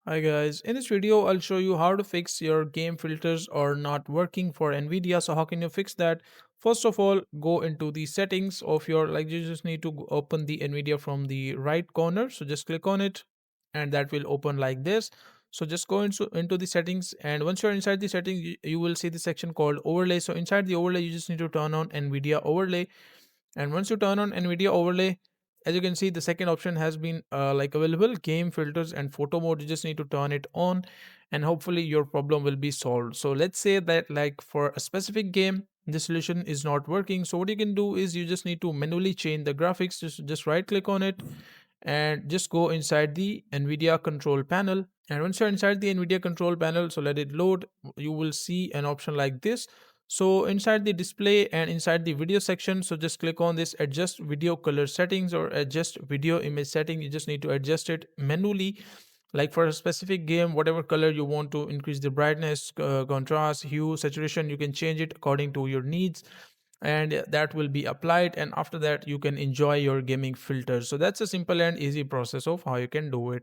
Hi guys, in this video I'll show you how to fix your game filters or not working for Nvidia. So how can you fix that? First of all, go into the settings of your, like, you just need to open the Nvidia from the right corner. So just click on it and that will open like this. So just go into the settings, and once you're inside the settings, you will see the section called overlay. So inside the overlay you just need to turn on Nvidia overlay, and once you turn on Nvidia overlay, as you can see, the second option has been like available, game filters and photo mode. You just need to turn it on and hopefully your problem will be solved. So let's say that, like, for a specific game the solution is not working. So what you can do is you just need to manually change the graphics. Just right click on it and just go inside the Nvidia control panel. And once you're inside the Nvidia control panel, so let it load, you will see an option like this. So inside the display and inside the video section, so just click on this adjust video color settings or adjust video image setting. You just need to adjust it manually, like for a specific game, whatever color you want to increase the brightness, contrast, hue, saturation, you can change it according to your needs, and that will be applied, and after that you can enjoy your gaming filters. So that's a simple and easy process of how you can do it.